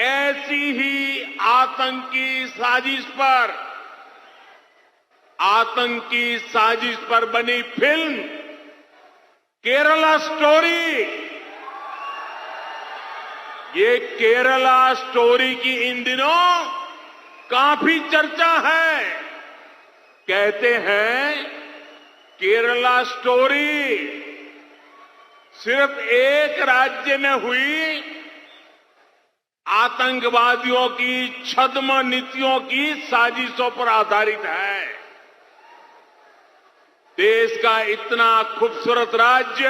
ऐसी ही आतंकी साजिश पर बनी फिल्म केरला स्टोरी, ये केरला स्टोरी की इन दिनों काफी चर्चा है। कहते हैं केरला स्टोरी सिर्फ एक राज्य में हुई आतंकवादियों की छद्म नीतियों की साजिशों पर आधारित है। देश का इतना खूबसूरत राज्य,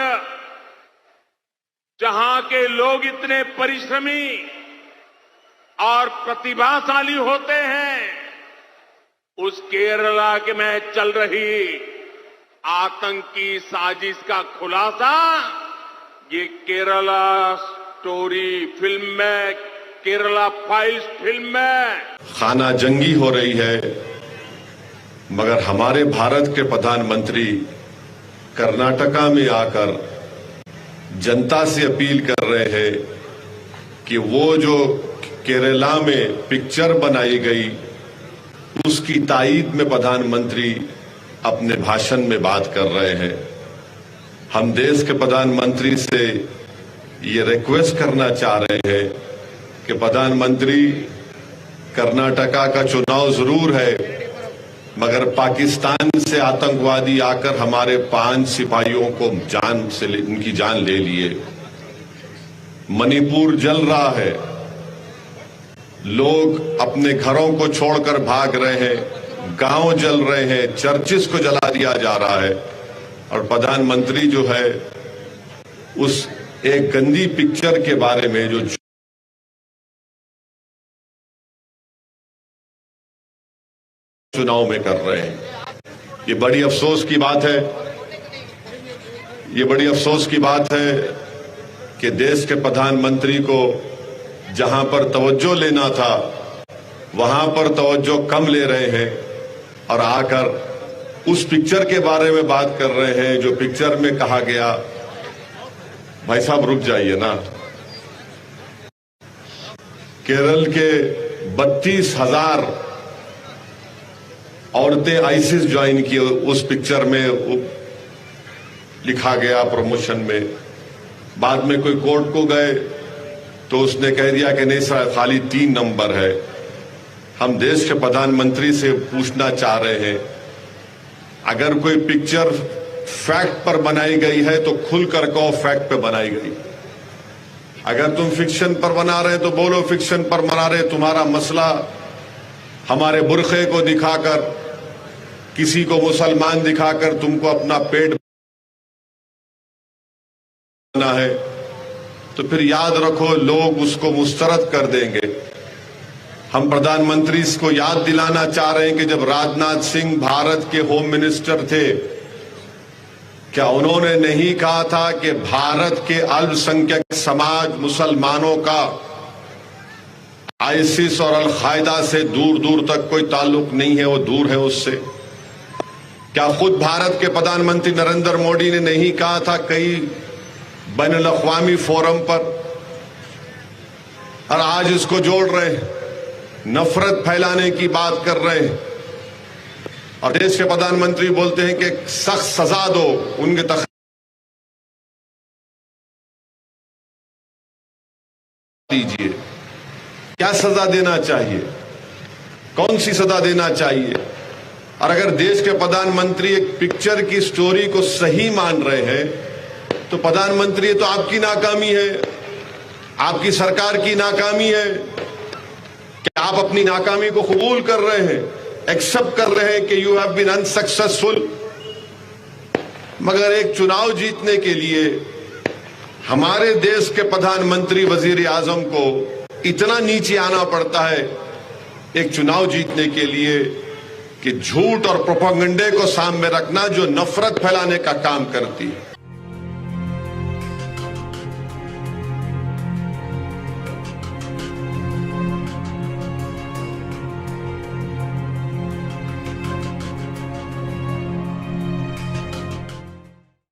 जहां के लोग इतने परिश्रमी और प्रतिभाशाली होते हैं, उस केरला के में चल रही आतंकी साजिश का खुलासा ये केरला स्टोरी फिल्म में, केरला फाइल्स फिल्म में खाना जंगी हो रही है, मगर हमारे भारत के प्रधानमंत्री कर्नाटका में आकर जनता से अपील कर रहे हैं कि वो जो केरला में पिक्चर बनाई गई उसकी तायीद में प्रधानमंत्री अपने भाषण में बात कर रहे हैं। हम देश के प्रधानमंत्री से ये रिक्वेस्ट करना चाह रहे हैं कि प्रधानमंत्री, कर्नाटका का चुनाव जरूर है, मगर पाकिस्तान से आतंकवादी आकर हमारे 5 सिपाहियों को उनकी जान ले लिए। मणिपुर जल रहा है, लोग अपने घरों को छोड़कर भाग रहे हैं, गांव जल रहे हैं, चर्चिस को जला दिया जा रहा है, और प्रधानमंत्री जो है उस एक गंदी पिक्चर के बारे में जो चुनाव में कर रहे हैं। ये बड़ी अफसोस की बात है, ये बड़ी अफसोस की बात है कि देश के प्रधानमंत्री को जहां पर तवज्जो लेना था वहां पर तवज्जो कम ले रहे हैं और आकर उस पिक्चर के बारे में बात कर रहे हैं जो पिक्चर में कहा गया। भाई साहब रुक जाइए ना। केरल के 32,000 औरतें आईसिस ज्वाइन की उस पिक्चर में लिखा गया प्रमोशन में। बाद में कोई कोर्ट को गए तो उसने कह दिया कि नहीं सर, खाली 3 नंबर है। हम देश के प्रधानमंत्री से पूछना चाह रहे हैं, अगर कोई पिक्चर फैक्ट पर बनाई गई है तो खुलकर कहो फैक्ट पे बनाई गई। अगर तुम फिक्शन पर बना रहे तो बोलो फिक्शन पर बना रहे। तुम्हारा मसला हमारे बुरखे को दिखाकर, किसी को मुसलमान दिखाकर तुमको अपना पेट बना है, तो फिर याद रखो लोग उसको मुस्तरद कर देंगे। हम प्रधानमंत्री को याद दिलाना चाह रहे हैं कि जब राजनाथ सिंह भारत के होम मिनिस्टर थे, क्या उन्होंने नहीं कहा था कि भारत के अल्पसंख्यक समाज मुसलमानों का आईसिस और अल-कायदा से दूर दूर तक कोई ताल्लुक नहीं है, वो दूर है उससे? क्या खुद भारत के प्रधानमंत्री नरेंद्र मोदी ने नहीं कहा था कई बैनुल अक़वामी फोरम पर? और आज इसको जोड़ रहे हैं, नफरत फैलाने की बात कर रहे हैं, और देश के प्रधानमंत्री बोलते हैं कि सख्त सजा दो उनके तक दीजिए। क्या सजा देना चाहिए? कौन सी सजा देना चाहिए? और अगर देश के प्रधानमंत्री एक पिक्चर की स्टोरी को सही मान रहे हैं तो प्रधानमंत्री, तो आपकी नाकामी है, आपकी सरकार की नाकामी है। क्या आप अपनी नाकामी को कबूल कर रहे हैं, एक्सेप्ट कर रहे हैं कि यू हैव बीन अनसक्सेसफुल? मगर एक चुनाव जीतने के लिए हमारे देश के प्रधानमंत्री, वजीर आजम को इतना नीचे आना पड़ता है एक चुनाव जीतने के लिए कि झूठ और प्रोपेगेंडे को सामने रखना जो नफरत फैलाने का काम करती है।